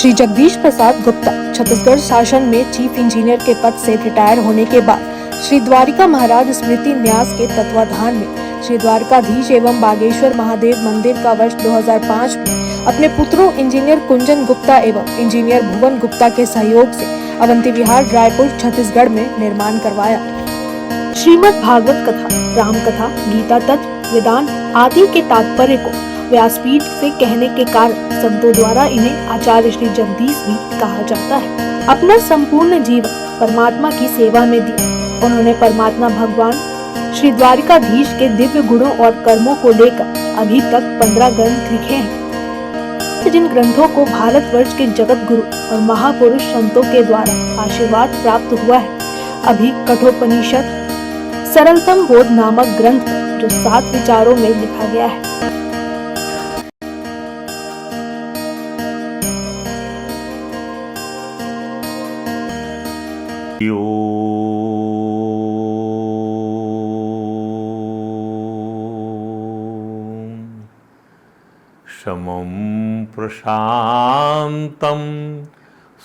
श्री जगदीश प्रसाद गुप्ता छत्तीसगढ़ शासन में chief engineer के पद से रिटायर होने के बाद श्री द्वारिका महाराज स्मृति न्यास के तत्वाधान में श्री द्वारकाधीश एवं बागेश्वर महादेव मंदिर का वर्ष 2005 में अपने पुत्रों इंजीनियर कुंजन गुप्ता एवं इंजीनियर भुवन गुप्ता के सहयोग से अवंती विहार रायपुर छत्तीसगढ़ में निर्माण करवाया। श्रीमद् भागवत कथा, राम कथा, गीता तत्व, वेदांत आदि के तात्पर्य को व्यासपीठ से कहने के कारण संतों द्वारा इन्हें आचार्य श्री जगदीश भी कहा जाता है। अपना संपूर्ण जीवन परमात्मा की सेवा में दिया उन्होंने परमात्मा भगवान श्री द्वारिकाधीश के दिव्य गुणों और कर्मों को लेकर अभी तक 15 ग्रंथ लिखे हैं, जिन ग्रंथों को भारतवर्ष के जगत गुरु और महापुरुष संतों के द्वारा आशीर्वाद प्राप्त हुआ है। अभी कठोपनिषद सरलतम बोध नामक ग्रंथ जो 7 विचारों में लिखा गया है। समं प्रशान्तं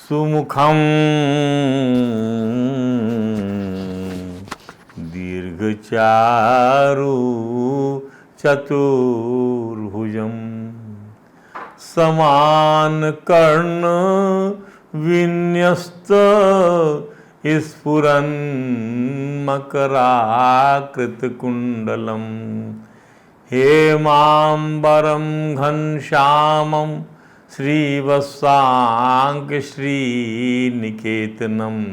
सुमुखं दीर्घचारु चतुर्भुजं समानकर्ण विन्यस्त स्फुरन् मकराकृतकुण्डलं हेमाम्बरं घनश्यामं श्रीवत्साङ्कश्रीनिकेतनम्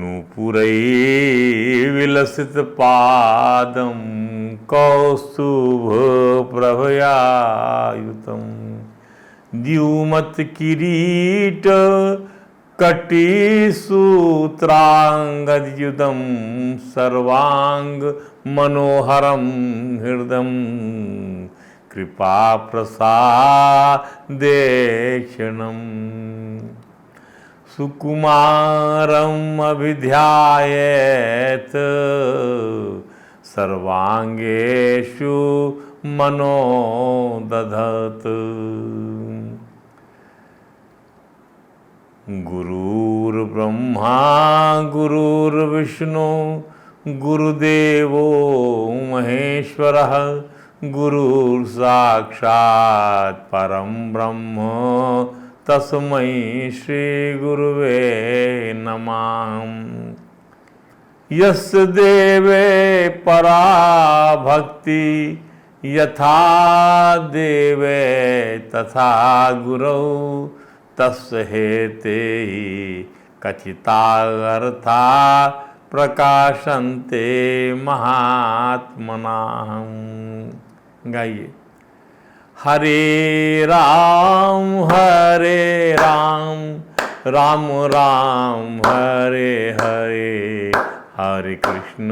नूपुरैर्विलसितपादं कौस्तुभप्रभयायुतं द्युमत्किरीट कटिसूत्रांगद्युदं सर्वांग मनोहरं हृदयं कृपाप्रसादेक्षणम् सुकुमारम् अभिध्यायेत् सर्वांगेषु मनो दधत् गुरुर्ब्रह्मा गुरुर्विष्णु गुरुदेवो महेश्वरः गुरुर्साक्षात् परं ब्रह्म तस्मै श्री गुरुवे नमः। यस्य देवे परा भक्ति यथा देवे तथा गुरौ तस्य हेते कथितार्था प्रकाशन्ते महात्मनाः। गाइए। हरे राम राम राम हरे हरे, हरे कृष्ण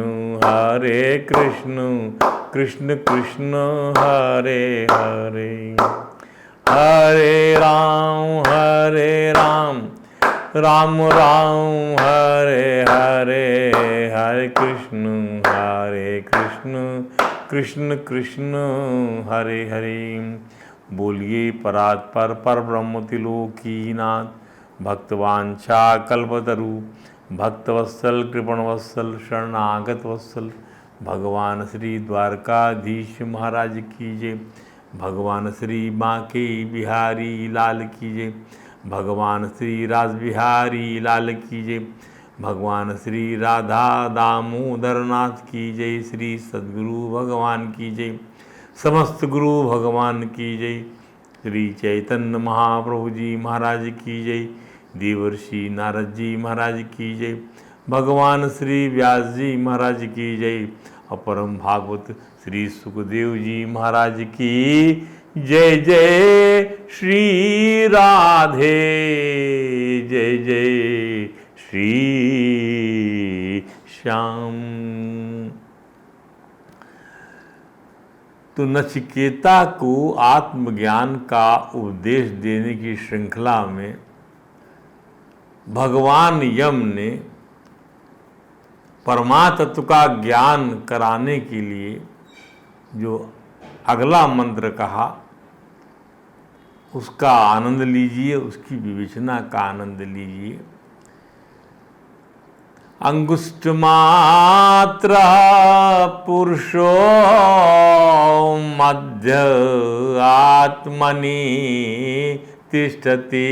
कृष्ण कृष्ण हरे हरे। हरे राम राम हरे हरे, हरे कृष्ण कृष्ण कृष्ण हरे हरे। बोलिए परात्पर परब्रह्म त्रिलोकीनाथ भक्तवांछा कल्पतरु भक्तवत्सल कृपणवत्सल शरणागत वत्सल भगवान श्री द्वारकाधीश महाराज की जय। भगवान श्री बांके बिहारी लाल की जय। भगवान श्री राज बिहारी लाल की जय। भगवान श्री राधा दामोदर नाथ की जय। श्री सद्गुरु भगवान की जय। समस्त गुरु भगवान की जय। श्री चैतन्य महाप्रभु जी महाराज की जय। देवर्षि नारद जी महाराज की जय। भगवान श्री व्यास जी महाराज की जय। अपरम भागवत श्री सुखदेव जी महाराज की जय। जय श्री राधे, जय जय श्री श्याम। तो नचिकेता को आत्मज्ञान का उपदेश देने की श्रृंखला में भगवान यम ने परमात्म का ज्ञान कराने के लिए जो अगला मंत्र कहा उसका आनंद लीजिए, उसकी विवेचना का आनंद लीजिए। अंगुष्ठ मात्र पुरुषो मध्य आत्मनि तिष्ठति।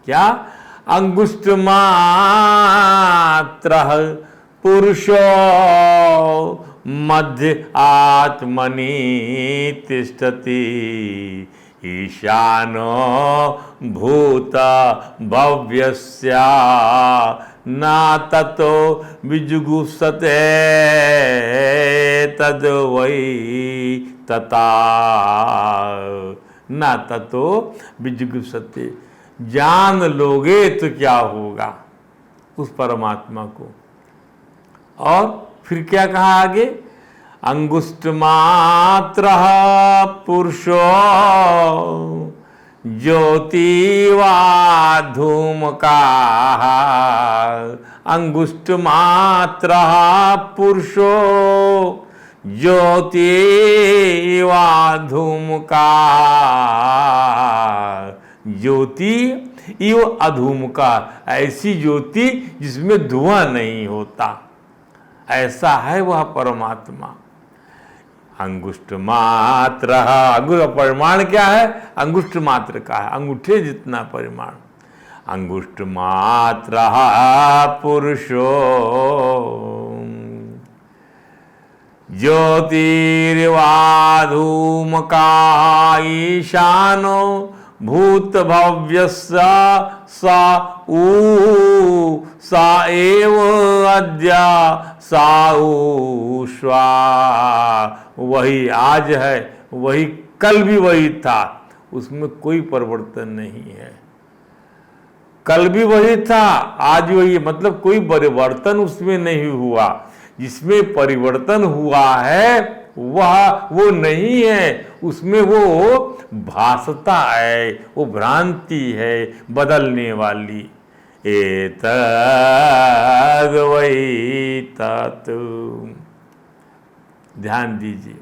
क्या? अंगुष्ठ मात्र पुरुषो मध्य आत्मनि तिष्ठति। ईशानो भूत भव्यस्य न ततो विजुगुप्सते तद वै तथा न ततो विजुगुप्सते। जान लोगे तो क्या होगा उस परमात्मा को। और फिर क्या कहा आगे? अंगुष्ठ मात्र पुरुषो ज्योतिवा धूमका। अंगुष्ठ मात्र पुरुषो ज्योतिवा धूमका। ज्योति इव अधूमका, ऐसी ज्योति जिसमें धुआं नहीं होता, ऐसा है वह परमात्मा। अंगुष्ठ मात्र, अंगुष्ठ परिमाण क्या है? अंगुष्ठ मात्र का है, अंगूठे जितना परिमाण। अंगुष्ठ मात्र पुरुषो ज्योतिर्वाधूमका। ईशानो भूत भव्यस्य सा एव अद्य सा उष्वा। वही आज है, वही कल भी वही था, उसमें कोई परिवर्तन नहीं है। कल भी वही था, आज वही, मतलब कोई परिवर्तन उसमें नहीं हुआ। जिसमें परिवर्तन हुआ है वो नहीं है, उसमें वो भासता है, वो भ्रांति है बदलने वाली। एतद् वै तत्। ध्यान दीजिए।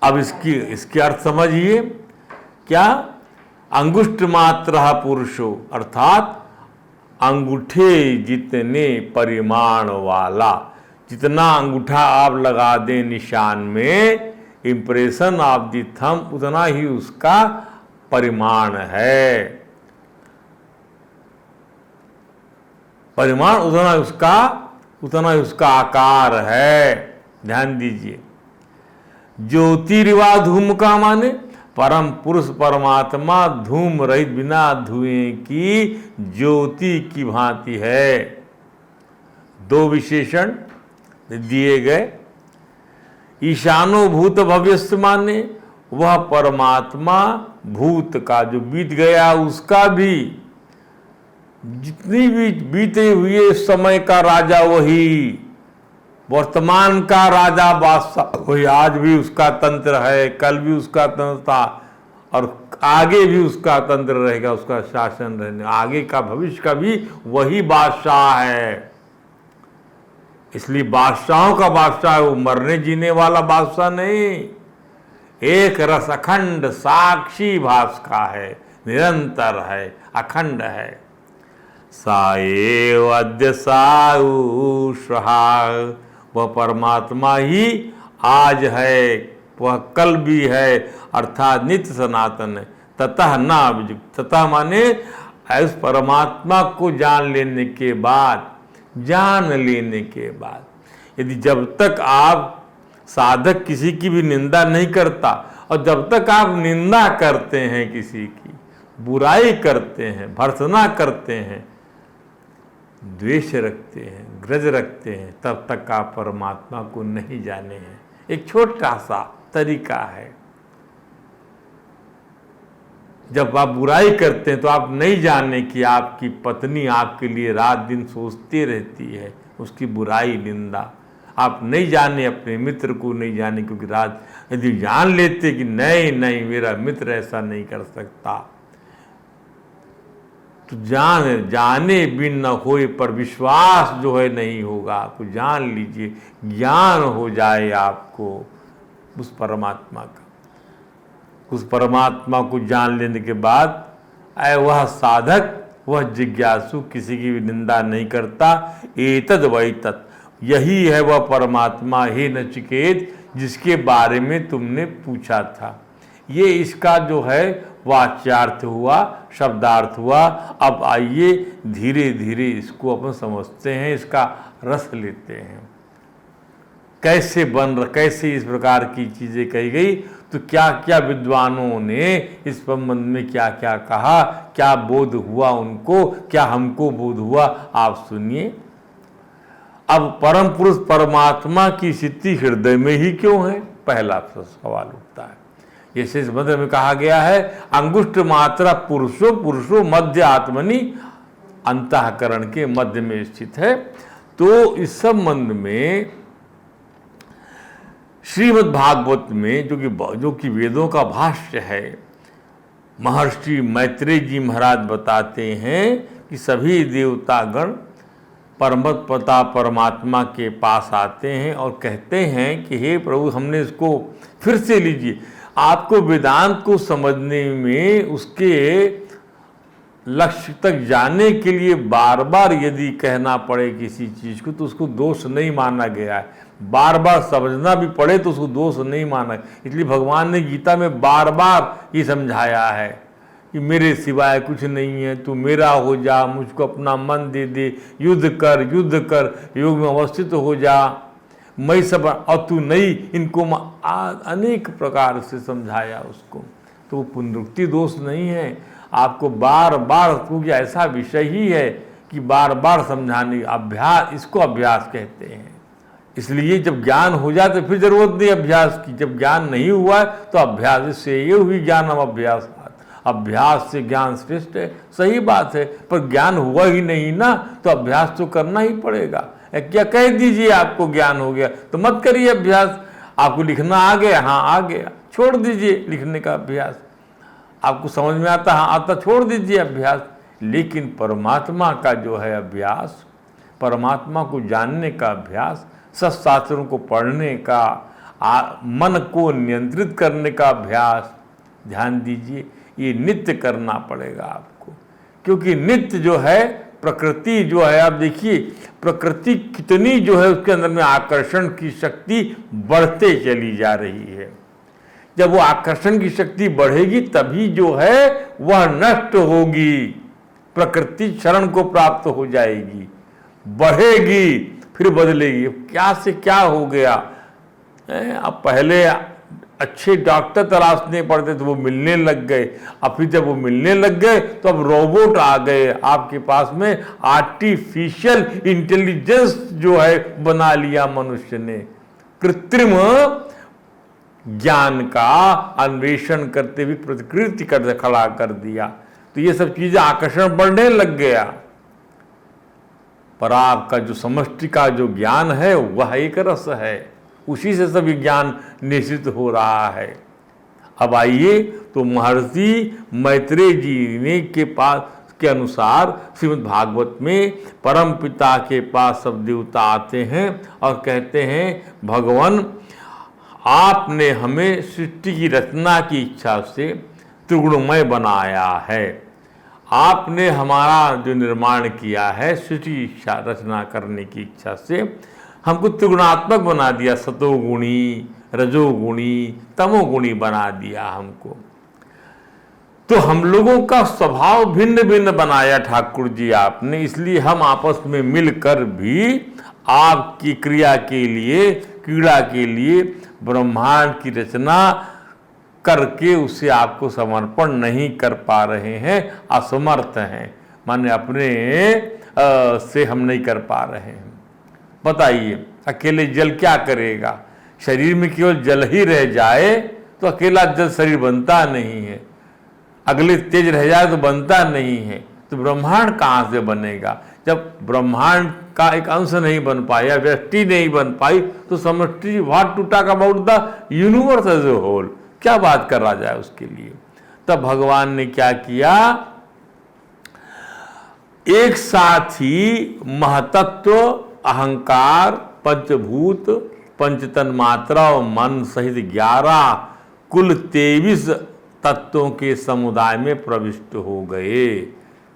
अब इसके अर्थ समझिए। क्या? अंगुष्ठ मात्र पुरुषो, अर्थात अंगूठे जितने परिमाण वाला, जितना अंगूठा आप लगा दें निशान में, इंप्रेशन ऑफ द थंब, उतना ही उसका परिमाण है। परिमाण उतना ही उसका आकार है। ध्यान दीजिए। ज्योतिर्वा धूम का माने परम पुरुष परमात्मा धूम रहित बिना धुएं की ज्योति की भांति है। दो विशेषण दिए गए। ईशानो भूत भव्यस्य माने वह परमात्मा भूत का, जो बीत गया उसका भी, जितनी भी बीते हुए समय का राजा वही, वर्तमान का राजा बादशाह वही, आज भी उसका तंत्र है, कल भी उसका तंत्र था और आगे भी उसका तंत्र रहेगा, उसका शासन रहने, आगे का भविष्य का भी वही बादशाह है। इसलिए बादशाहों का बादशाह है, वो मरने जीने वाला बादशाह नहीं, एक रस अखंड साक्षी भास का है, निरंतर है, अखंड है। साएव अद्य साउषहा, वह परमात्मा ही आज है, वह कल भी है, अर्थात नित्य सनातन है। ततः न अभियुक्त, ततः माने इस परमात्मा को जान लेने के बाद, यदि जब तक आप साधक किसी की भी निंदा नहीं करता, और जब तक आप निंदा करते हैं किसी की, बुराई करते हैं, भर्त्सना करते हैं, द्वेष रखते हैं, ग्रज रखते हैं, तब तक आप परमात्मा को नहीं जाने हैं। एक छोटा सा तरीका है। जब आप बुराई करते हैं तो आप नहीं जाने कि आपकी पत्नी आपके लिए रात दिन सोचती रहती है, उसकी बुराई निंदा आप नहीं जाने, अपने मित्र को नहीं जाने, क्योंकि रात यदि जान लेते कि नहीं नहीं मेरा मित्र ऐसा नहीं कर सकता, तो जाने बिन न होए, पर विश्वास जो है नहीं होगा। आपको जान लीजिए, ज्ञान हो जाए आपको, उस परमात्मा का। उस परमात्मा को जान लेने के बाद वह साधक, वह जिज्ञासु किसी की भी निंदा नहीं करता। एतद वै तत्, यही है वह परमात्मा हे नचिकेत जिसके बारे में तुमने पूछा था। ये इसका जो है वाच्यार्थ हुआ, शब्दार्थ हुआ। अब आइए धीरे धीरे इसको अपन समझते हैं, इसका रस लेते हैं। कैसे इस प्रकार की चीज़ें कही गई, तो क्या क्या विद्वानों ने इस संबंध में क्या क्या कहा, क्या बोध हुआ उनको, क्या हमको बोध हुआ, आप सुनिए। अब परम पुरुष परमात्मा की स्थिति हृदय में ही क्यों है, पहला सवाल उठता है। जैसे इस मंत्र में कहा गया है, अंगुष्ठ मात्रा पुरुषो मध्य आत्मनि, अंतःकरण के मध्य में स्थित है। तो इस संबंध में श्रीमद् भागवत में जो कि वेदों का भाष्य है, महर्षि मैत्रेय जी महाराज बताते हैं कि सभी देवतागण परमपिता परमात्मा के पास आते हैं और कहते हैं कि हे प्रभु, हमने इसको फिर से लीजिए। आपको वेदांत को समझने में, उसके लक्ष्य तक जाने के लिए बार बार यदि कहना पड़े किसी चीज़ को, तो उसको दोष नहीं माना गया है। बार बार समझना भी पड़े तो उसको दोष नहीं माना। इसलिए भगवान ने गीता में बार बार ये समझाया है कि मेरे सिवाय कुछ नहीं है, तू मेरा हो जा, मुझको अपना मन दे दे, युद्ध कर, योग में अवस्थित हो जा, मैं सब और तू नहीं, इनको अनेक प्रकार से समझाया उसको। तो वो पुनरुक्ति दोष नहीं है, आपको बार बार, क्योंकि ऐसा विषय ही है कि बार बार समझाने, अभ्यास, इसको अभ्यास कहते हैं। इसलिए जब ज्ञान हो जाए तो फिर जरूरत नहीं अभ्यास की। जब ज्ञान नहीं हुआ है तो अभ्यास, इससे ये हुई ज्ञान अब अभ्यास। अभ्यास से ज्ञान श्रेष्ठ है, सही बात है, पर ज्ञान हुआ ही नहीं ना, तो अभ्यास तो करना ही पड़ेगा। क्या कह दीजिए आपको ज्ञान हो गया तो मत करिए अभ्यास। आपको लिखना आ गया, हाँ आ गया, छोड़ दीजिए लिखने का अभ्यास। आपको समझ में आता, हाँ आता, छोड़ दीजिए अभ्यास। लेकिन परमात्मा का जो है अभ्यास, परमात्मा को जानने का अभ्यास, सत्शास्त्रों को पढ़ने का, मन को नियंत्रित करने का अभ्यास, ध्यान दीजिए, ये नित्य करना पड़ेगा आपको। क्योंकि नित्य जो है, प्रकृति जो है, आप देखिए प्रकृति कितनी जो है उसके अंदर में आकर्षण की शक्ति बढ़ते चली जा रही है। जब वो आकर्षण की शक्ति बढ़ेगी तभी जो है वह नष्ट होगी, प्रकृति शरण को प्राप्त हो जाएगी, बढ़ेगी, फिर बदलेगी। क्या से क्या हो गया, अब पहले अच्छे डॉक्टर तलाशने पड़ते तो वो मिलने लग गए, अब फिर जब वो मिलने लग गए तो अब रोबोट आ गए आपके पास में। आर्टिफिशियल इंटेलिजेंस जो है बना लिया मनुष्य ने, कृत्रिम ज्ञान का अन्वेषण करते हुए प्रतिकृति कर खड़ा कर दिया। तो ये सब चीजें आकर्षण बढ़ने लग गया। पर आपका जो समष्टि का जो ज्ञान है वह एक रस है, उसी से सभी ज्ञान निश्चित हो रहा है। अब आइए, तो महर्षि मैत्रेय जी ने के पास के अनुसार श्रीमद् भागवत में परम पिता के पास सब देवता आते हैं और कहते हैं, भगवान आपने हमें सृष्टि की रचना की इच्छा से त्रिगुणमय बनाया है। आपने हमारा जो निर्माण किया है सृष्टि की रचना करने की इच्छा से हमको त्रिगुणात्मक बना दिया, सतोगुणी, रजोगुणी, तमोगुणी बना दिया हमको। तो हम लोगों का स्वभाव भिन्न भिन्न बनाया ठाकुर जी आपने, इसलिए हम आपस में मिलकर भी आपकी क्रिया के लिए, क्रीड़ा के लिए ब्रह्मांड की रचना करके उसे आपको समर्पण नहीं कर पा रहे हैं, असमर्थ हैं, माने अपने से हम नहीं कर पा रहे हैं। बताइए, अकेले जल क्या करेगा? शरीर में केवल जल ही रह जाए तो अकेला जल शरीर बनता नहीं है, अगले तेज रह जाए तो बनता नहीं है। तो ब्रह्मांड कहाँ से बनेगा? जब ब्रह्मांड का एक अंश नहीं बन पाया, व्यष्टि नहीं बन पाई, तो समष्टि what to talk about the universe as a whole, क्या बात करा जाए उसके लिए। तब भगवान ने क्या किया, एक साथ ही महतत्व, अहंकार, पंचभूत, पंचतन मात्रा और मन सहित 11 कुल 23 तत्वों के समुदाय में प्रविष्ट हो गए।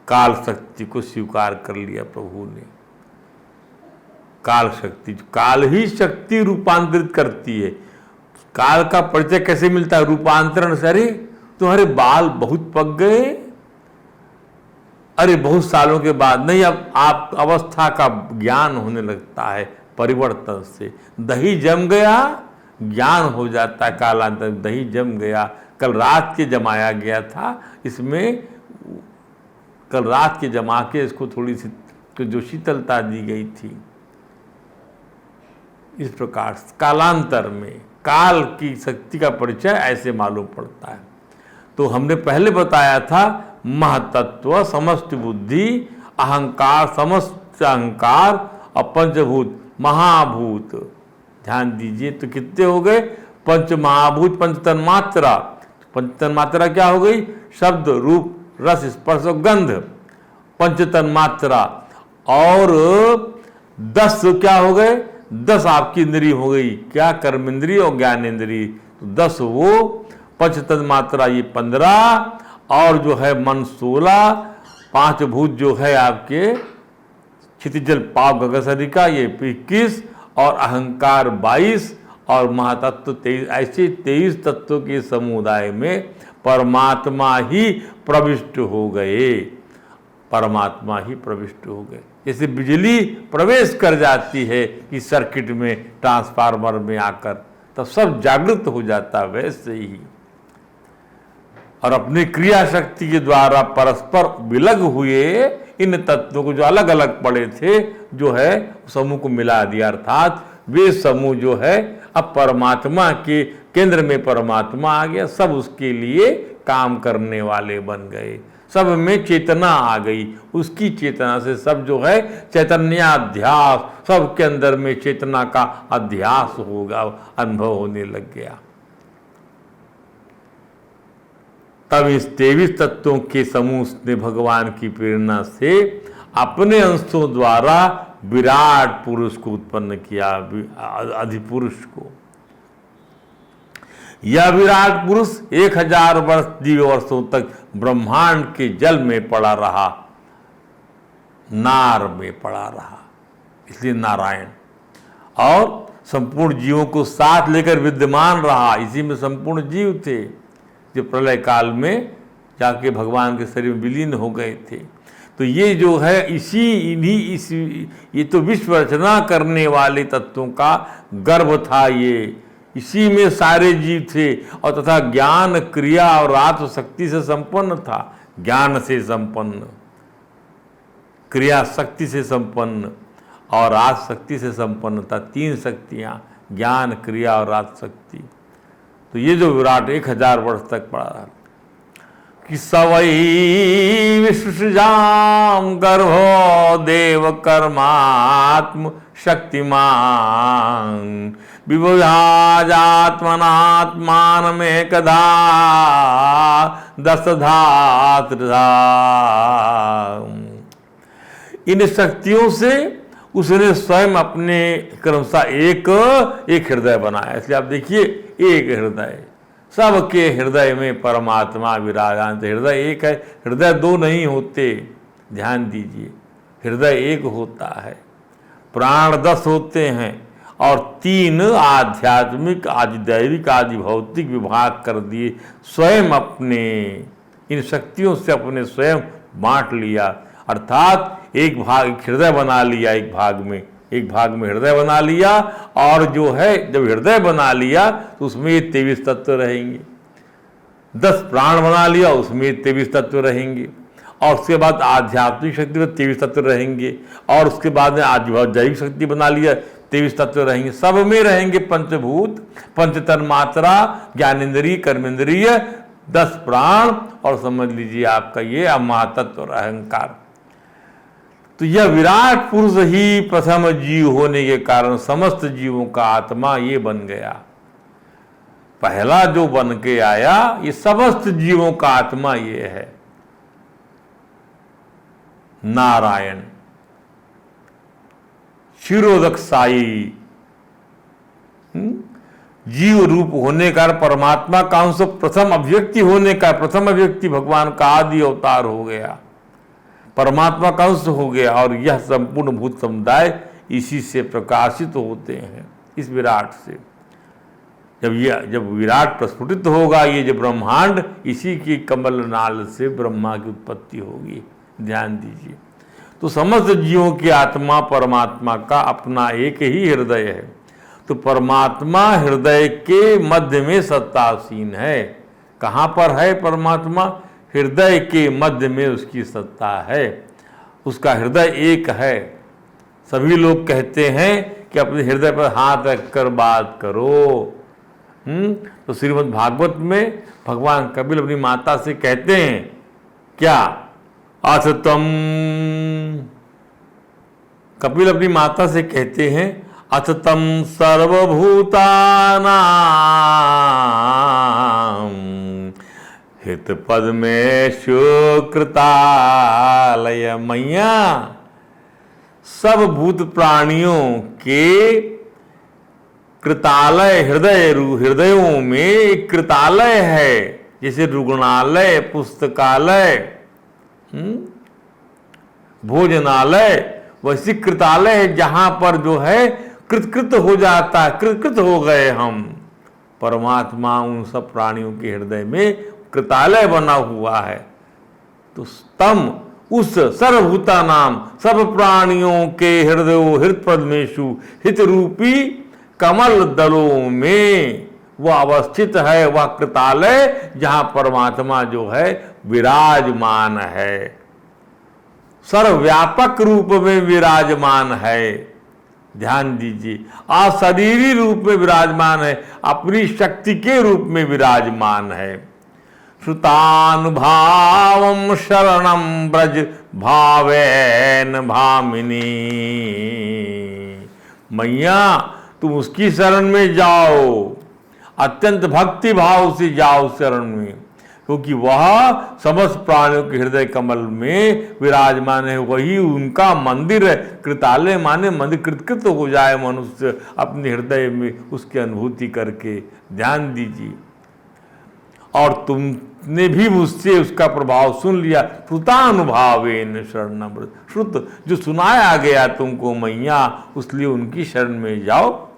काल शक्ति को स्वीकार कर लिया प्रभु ने। काल शक्ति, काल ही शक्ति रूपांतरित करती है। काल का परिचय कैसे मिलता है? रूपांतरण से। अरे तुम्हारे बाल बहुत पक गए, अरे बहुत सालों के बाद नहीं, अब आप अवस्था का ज्ञान होने लगता है परिवर्तन से। दही जम गया, ज्ञान हो जाता है कालांतर। दही जम गया, कल रात के जमाया गया था, इसमें कल रात के जमा के इसको थोड़ी सी जो शीतलता दी गई थी। इस प्रकार कालांतर में काल की शक्ति का परिचय ऐसे मालूम पड़ता है। तो हमने पहले बताया था महतत्व, समस्त बुद्धि, अहंकार, समस्त अहंकार और पंचभूत महाभूत। ध्यान दीजिए, तो कितने हो गए? पंच महाभूत, पंच तन्मात्रा। पंच तन्मात्रा क्या हो गई? शब्द, रूप, रस, स्पर्श और गंध, पंच तन्मात्रा। और 10 क्या हो गए? 10 आपकी इंद्रिय हो गई। क्या? कर्मेंद्रिय और ज्ञानेंद्रिय। तो 10 वो, पंच तन्मात्रा ये 15, और जो है मन 16, 5 भूत जो है आपके क्षितिजल पाव गगसरिका ये 21, और अहंकार 22, और महातत्व 23। ऐसे 23 तत्वों के समुदाय में परमात्मा ही प्रविष्ट हो गए। परमात्मा ही प्रविष्ट हो गए। जैसे बिजली प्रवेश कर जाती है इस सर्किट में, ट्रांसफार्मर में आकर, तब सब जागृत हो जाता है, वैसे ही। और अपनी क्रिया शक्ति के द्वारा परस्पर विलग हुए इन तत्वों को जो अलग अलग पड़े थे, जो है समूह को मिला दिया। अर्थात वे समूह जो है अब परमात्मा के केंद्र में परमात्मा आ गया। सब उसके लिए काम करने वाले बन गए। सब में चेतना आ गई। उसकी चेतना से सब जो है चैतन्याध्यास, सबके अंदर में चेतना का अध्यास होगा, अनुभव होने लग गया। तब इस 23 तत्वों के समूह ने भगवान की प्रेरणा से अपने अंशों द्वारा विराट पुरुष को उत्पन्न किया, अधिपुरुष को। यह विराट पुरुष 1000 वर्ष दिव्य वर्षों तक ब्रह्मांड के जल में पड़ा रहा, नार में पड़ा रहा, इसलिए नारायण। और संपूर्ण जीवों को साथ लेकर विद्यमान रहा। इसी में संपूर्ण जीव थे जो प्रलय काल में जाके भगवान के शरीर में विलीन हो गए थे। तो ये जो है ये तो विश्व रचना करने वाले तत्वों का गर्भ था। ये इसी में सारे जीव थे, और तथा ज्ञान, क्रिया और आत्म शक्ति से संपन्न था। ज्ञान से संपन्न, क्रिया शक्ति से संपन्न और आत्म शक्ति से संपन्न था। 3 शक्तियाँ, ज्ञान, क्रिया और आत्म शक्ति। तो ये जो विराट 1000 वर्ष तक पड़ा कि सवई विश्वजाम गर्भो देव कर्मात्म शक्तिमान विभुजात्मनात्मान में कदा 10 धात्रिधा। इन शक्तियों से उसने स्वयं अपने क्रमशः एक हृदय बनाया। इसलिए आप देखिए, एक हृदय, सबके हृदय में परमात्मा विराजमान। हृदय एक है, हृदय 2 नहीं होते। ध्यान दीजिए, हृदय एक होता है, प्राण 10 होते हैं, और 3 आध्यात्मिक, आदि दैविक, आदि भौतिक विभाग कर दिए। स्वयं अपने इन शक्तियों से अपने स्वयं बांट लिया। अर्थात एक भाग हृदय बना लिया, एक भाग में हृदय बना लिया। और जो है जब हृदय बना लिया तो उसमें 23 तत्व रहेंगे। 10 प्राण बना लिया, उसमें 23 तत्व रहेंगे। और उसके बाद आध्यात्मिक शक्ति में 23 तत्व रहेंगे। और उसके बाद में आदि जैविक शक्ति बना लिया, 23 तत्व रहेंगे। सब में रहेंगे पंचभूत, पंच तन्मात्रा, ज्ञानेंद्रिय, कर्मेंद्रिय, 10 प्राण, और समझ लीजिए आपका ये महातत्व और अहंकार। तो यह विराट पुरुष ही प्रथम जीव होने के कारण समस्त जीवों का आत्मा ये बन गया। पहला जो बन के आया, ये समस्त जीवों का आत्मा ये है, नारायण। शिरोदक साई जीव रूप होने का, परमात्मा का अंश प्रथम अभिव्यक्ति होने का, प्रथम अभिव्यक्ति भगवान का आदि अवतार हो गया, परमात्मा का अंश हो गया, और यह संपूर्ण भूत समुदाय इसी से प्रकाशित होते हैं, इस विराट से। जब विराट प्रस्फुटित होगा, ये जो ब्रह्मांड, इसी की कमल नाल से ब्रह्मा की उत्पत्ति होगी। ध्यान दीजिए। तो समस्त जीवों की आत्मा परमात्मा का अपना एक ही हृदय है। तो परमात्मा हृदय के मध्य में सत्तासीन है। कहाँ पर है परमात्मा? हृदय के मध्य में उसकी सत्ता है। उसका हृदय एक है। सभी लोग कहते हैं कि अपने हृदय पर हाथ रखकर बात करो। तो श्रीमद् भागवत में भगवान कपिल अपनी माता से कहते हैं क्या? अथ तम, कपिल अपनी माता से कहते हैं, अथ तम सर्वभूतानां हित पद में कृतालय। मैया, सब भूत प्राणियों के कृतालय, हृदयों में एक कृतालय है, जैसे रुग्णालय, पुस्तकालय, भोजनालय, वैसी कृतालय है जहां पर जो है कृतकृत हो जाता है, कृतकृत हो गए हम। परमात्मा उन सब प्राणियों के हृदय में कृतालय बना हुआ है। तो तम, उस सर्वभूता नाम, सब प्राणियों के हृदय पद्मेषु हित रूपी कमल दलों में वह अवस्थित है, वह कृतालय जहां परमात्मा जो है विराजमान है, सर्वव्यापक रूप में विराजमान है। ध्यान दीजिए, अशरीरी रूप में विराजमान है, अपनी शक्ति के रूप में विराजमान है। श्रुतानुभावम शरणम ब्रज भावेन भामिनी। मैया, तुम उसकी शरण में जाओ, अत्यंत भक्ति भाव से जाओ शरण में, क्योंकि वह समस्त प्राणियों के हृदय कमल में विराजमान है। वही उनका मंदिर है। कृतालय माने मंदिर, कृतकृत हो जाए मनुष्य अपने हृदय में उसकी अनुभूति करके। ध्यान दीजिए। और तुमने भी मुझसे उसका प्रभाव सुन लिया। श्रुतानुभावेन शरणम, श्रुत जो सुनाया गया तुमको मैया, उसलिए उनकी शरण में जाओ।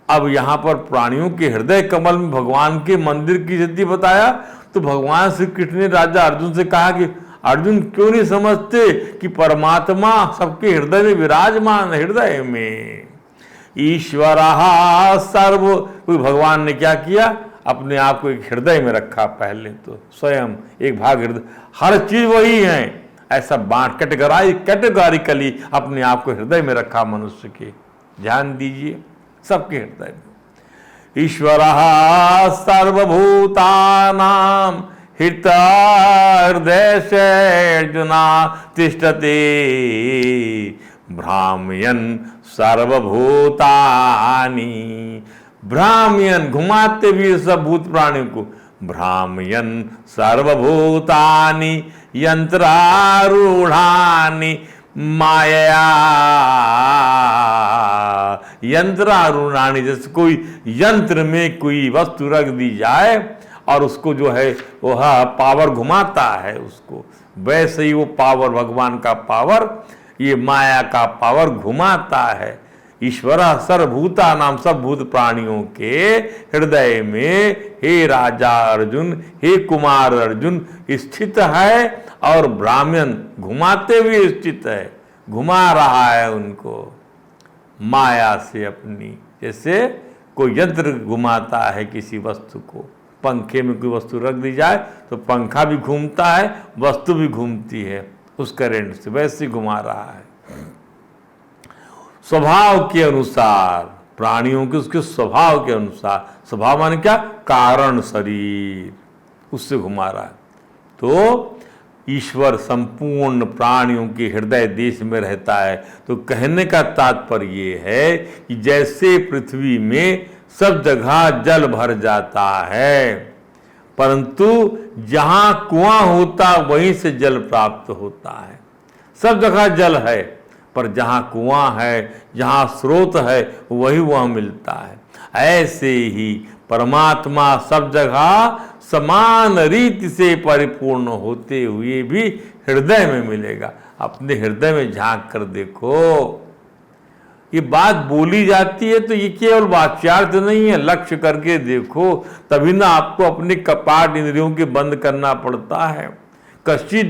अब यहाँ पर प्राणियों के हृदय कमल में भगवान के मंदिर की सिद्धि बताया। तो भगवान श्री कृष्ण ने राजा अर्जुन से कहा कि अर्जुन, क्यों नहीं समझते कि परमात्मा सबके हृदय में विराजमान, हृदय में ईश्वर सर्व। भगवान ने क्या किया? अपने आप को एक हृदय में रखा। पहले तो स्वयं एक भाग हृदय, हर चीज वही है, ऐसा बांट कैटेगोरिकली अपने आप को हृदय में रखा मनुष्य के। ध्यान दीजिए, सबके हृदय में ईश्वर सर्वभूतानां हृदय से अर्जुना तिष्ठते भ्रामयन् सर्वभूतानि। भ्रामयन्, घुमाते भी सब भूत प्राणियों को, भ्रामयन् सर्वभूतानि यंत्रारूढ़ानि माया। यंत्रारूढ़ानि, जैसे कोई यंत्र में कोई वस्तु रख दी जाए और उसको जो है वह पावर घुमाता है उसको, वैसे ही वो पावर, भगवान का पावर, ये माया का पावर घुमाता है। ईश्वर सर्वभूता नाम, सब भूत प्राणियों के हृदय में हे राजा अर्जुन, हे कुमार अर्जुन स्थित है, और ब्राह्मण घुमाते हुए स्थित है, घुमा रहा है उनको माया से अपनी। जैसे कोई यंत्र घुमाता है किसी वस्तु को, पंखे में कोई वस्तु रख दी जाए तो पंखा भी घूमता है, वस्तु भी घूमती है उस करंट से, वैसे घुमा रहा है। स्वभाव के अनुसार, प्राणियों के उसके स्वभाव के अनुसार, स्वभाव माने क्या? कारण शरीर, उससे घुमा रहा है। तो ईश्वर संपूर्ण प्राणियों के हृदय देश में रहता है। तो कहने का तात्पर्य ये है कि जैसे पृथ्वी में सब जगह जल भर जाता है, परंतु जहां कुआं होता वहीं से जल प्राप्त होता है। सब जगह जल है, पर जहाँ कुआं है, जहाँ स्रोत है, वही वहाँ मिलता है। ऐसे ही परमात्मा सब जगह समान रीति से परिपूर्ण होते हुए भी हृदय में मिलेगा। अपने हृदय में झांक कर देखो। ये बात बोली जाती है तो ये केवल वाच्यार्थ नहीं है, लक्ष्य करके देखो, तभी ना आपको अपने कपाट इंद्रियों के बंद करना पड़ता है। कश्चित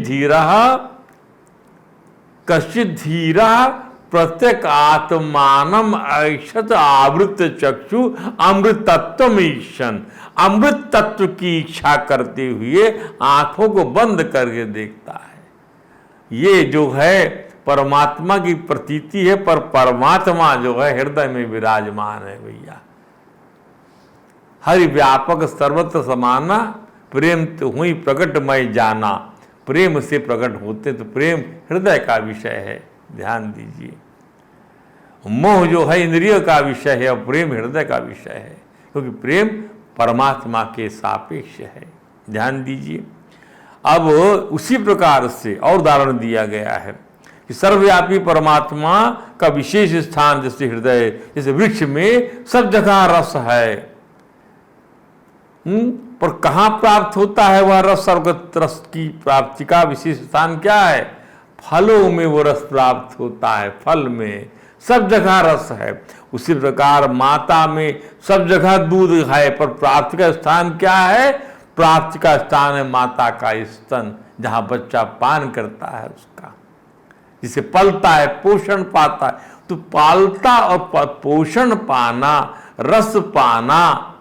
धीरा प्रत्यक आत्मानम ऐक्षत आवृत चक्षु अमृत तत्व ईशन। अमृत तत्व की इच्छा करते हुए आंखों को बंद करके देखता है। ये जो है परमात्मा की प्रतीति है, पर परमात्मा जो है हृदय में विराजमान है भैया। हरि व्यापक सर्वत्र समाना, प्रेम तो हुई प्रकट मैं जाना। प्रेम से प्रकट होते तो प्रेम हृदय का विषय है, ध्यान दीजिए। मोह जो है इंद्रिय का विषय है और प्रेम हृदय का विषय है, क्योंकि प्रेम परमात्मा के सापेक्ष है, ध्यान दीजिए। अब उसी प्रकार से और उदाहरण दिया गया है कि सर्वव्यापी परमात्मा का विशेष स्थान जैसे हृदय, जैसे वृक्ष में सब जगह रस है, पर कहाँ प्राप्त होता है वह रस? सर्वगत रस की प्राप्ति का विशेष स्थान क्या है? फलों में वो रस प्राप्त होता है, फल में सब जगह रस है। उसी प्रकार माता में सब जगह दूध है, पर प्राप्ति का स्थान क्या है? प्राप्ति का स्थान है माता का स्तन, जहाँ बच्चा पान करता है उसका, जिसे पलता है, पोषण पाता है। तो पालता और पोषण पाना, रस पाना,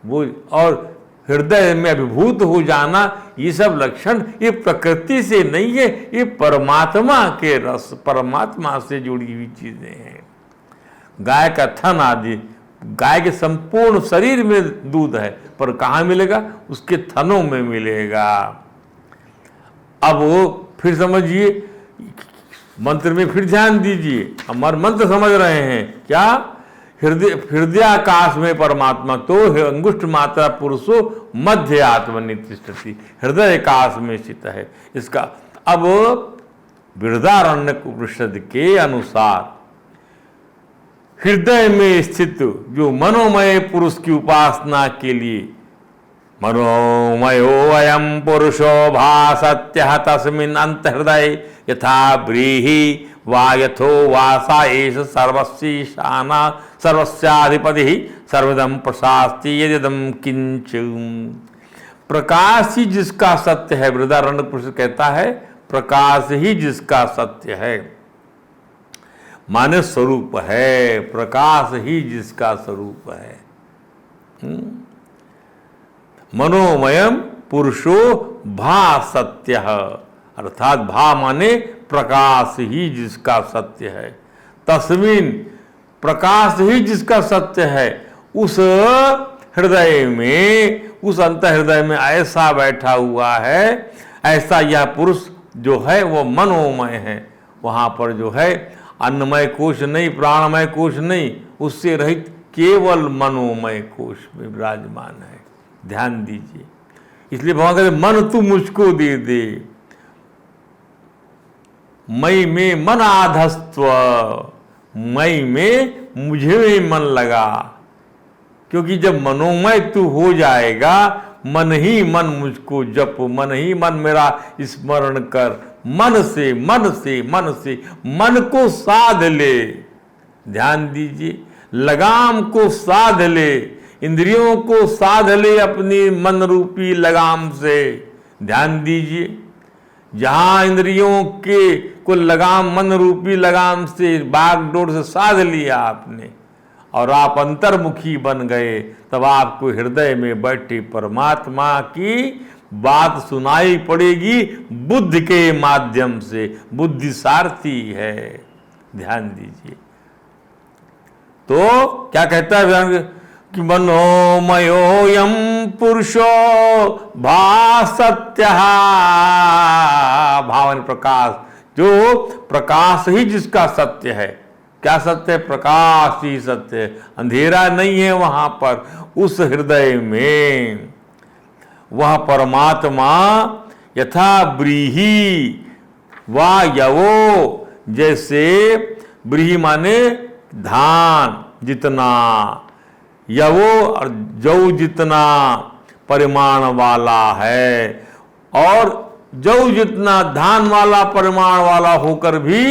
वो और हृदय में अभिभूत हो जाना, ये सब लक्षण ये प्रकृति से नहीं है, ये परमात्मा के रस, परमात्मा से जुड़ी हुई चीजें हैं। गाय का थन आदि, गाय के संपूर्ण शरीर में दूध है, पर कहाँ मिलेगा? उसके थनों में मिलेगा। अब वो फिर समझिए, मंत्र में फिर ध्यान दीजिए। हमारे मंत्र समझ रहे हैं क्या? हृदय आकाश में परमात्मा तो अंगुष्ठ मात्रा पुरुषो मध्य आत्मनि तिष्ठति, हृदय आकाश में स्थित है। इसका अब बृहदारण्यक उपनिषद के अनुसार हृदय में स्थित जो मनोमय पुरुष की उपासना के लिए, मनोमयो अयम पुरुषो भासत्यः तस्मिन् अंतहृदय यथा व्रीहि वा यथो वासा एष सर्वस्याना सर्वस्याधिपति सर्वदम प्रशास्ति यदिदम किंच। प्रकाश ही जिसका सत्य है, बृहदारण्यक उपनिषद कहता है प्रकाश ही जिसका सत्य है, माने स्वरूप है, प्रकाश ही जिसका स्वरूप है। मनोमयम पुरुषो भासत्यः, अर्थात भा माने प्रकाश ही जिसका सत्य है, तस्मिन प्रकाश ही जिसका सत्य है, उस हृदय में, उस अंत हृदय में ऐसा बैठा हुआ है, ऐसा यह पुरुष जो है वो मनोमय है। वहाँ पर जो है अन्नमय कोश नहीं, प्राणमय कोश नहीं, उससे रहित केवल मनोमय कोश में विराजमान है, ध्यान दीजिए। इसलिए भगवान कहते मन तू मुझको दे दे, मई में मन आधस्त्व, मई में मुझे में मन लगा, क्योंकि जब मनोमय तू हो जाएगा, मन ही मन मुझको जप, मन ही मन मेरा स्मरण कर, मन से मन से मन से मन को साध ले, ध्यान दीजिए, लगाम को साध ले, इंद्रियों को साध ले अपनी मन रूपी लगाम से, ध्यान दीजिए। जहाँ इंद्रियों के को लगाम, मन रूपी लगाम से, बागडोर से साध लिया आपने और आप अंतर्मुखी बन गए, तब आपको हृदय में बैठे परमात्मा की बात सुनाई पड़ेगी बुद्ध के माध्यम से। बुद्धि सारथी है, ध्यान दीजिए। तो क्या कहता है कि मनोमयोऽयं पुरुषो भासत्यः, भावन प्रकाश, जो प्रकाश ही जिसका सत्य है। क्या सत्य है? प्रकाश ही सत्य है, अंधेरा नहीं है वहां पर। उस हृदय में वह परमात्मा यथा व्रीहि वा यवो, जैसे व्रीहि माने धान जितना, यह वो जौ जितना परिमाण वाला है, और जौ जितना धान वाला परिमाण वाला होकर भी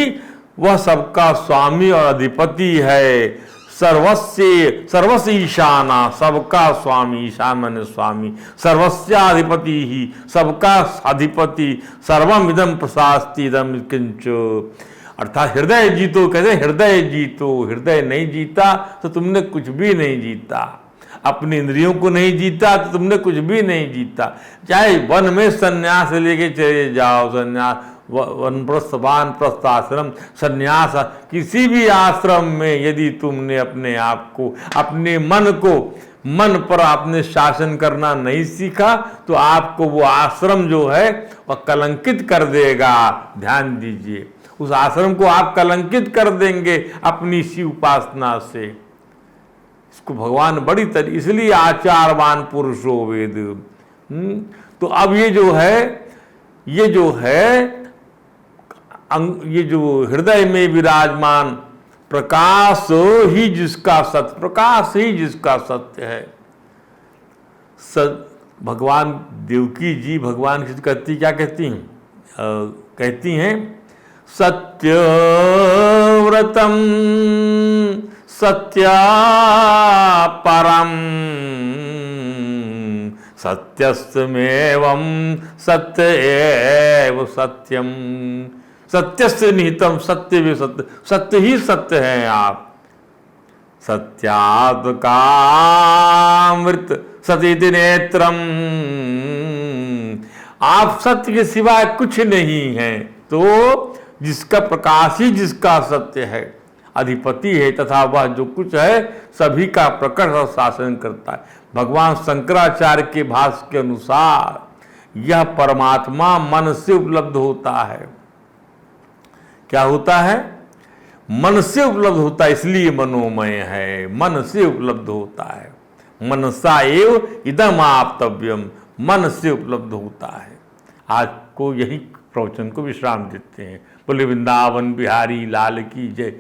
वह सबका स्वामी और अधिपति है। सर्वस्य ईशाना, सबका स्वामी, ईशान माने स्वामी, सर्वस्याधिपति ही, सबका अधिपति, सर्वम इदम प्रशास्ति इदम किंच। अर्थात हृदय जीतो, कहते हृदय जीतो, हृदय नहीं जीता तो तुमने कुछ भी नहीं जीता, अपनी इंद्रियों को नहीं जीता तो तुमने कुछ भी नहीं जीता। चाहे वन में संन्यास लेके चले जाओ, संन्यास, वनप्रस्थ, वानप्रस्थ आश्रम, संन्यास, किसी भी आश्रम में यदि तुमने अपने आप को, अपने मन को, मन पर आपने शासन करना नहीं सीखा तो आपको वो आश्रम जो है वह कलंकित कर देगा। ध्यान दीजिए, उस आश्रम को आप कलंकित कर देंगे अपनी सी उपासना से। इसको भगवान बड़ी तरह, इसलिए आचारवान पुरुषो वेद। तो अब ये जो है ये जो हृदय में विराजमान प्रकाश ही जिसका सत्य, प्रकाश ही जिसका सत्य है। भगवान देवकी जी भगवान की कहती, क्या कहती हैं? कहती हैं सत्य व्रतम सत्या परम सत्यस्तमेवं सत्य एव सत्यम। सत्यस्य निहितम, सत्य भी सत्य, सत्य ही सत्य है आप। सत्यात्मकामृत सतीति नेत्रम, आप सत्य के सिवाय कुछ नहीं है। तो जिसका प्रकाश ही जिसका सत्य है, अधिपति है, तथा वह जो कुछ है सभी का प्रकट और शासन करता है। भगवान शंकराचार्य के भाष्य के अनुसार यह परमात्मा मन से उपलब्ध होता है। क्या होता है? मन से उपलब्ध होता है, इसलिए मनोमय है, मन से उपलब्ध होता है। मनसा एव इदम आप्तव्यम, मन से उपलब्ध होता है। आज को यही प्रवचन को विश्राम देते हैं। बोले वृंदावन बिहारी लाल की जय।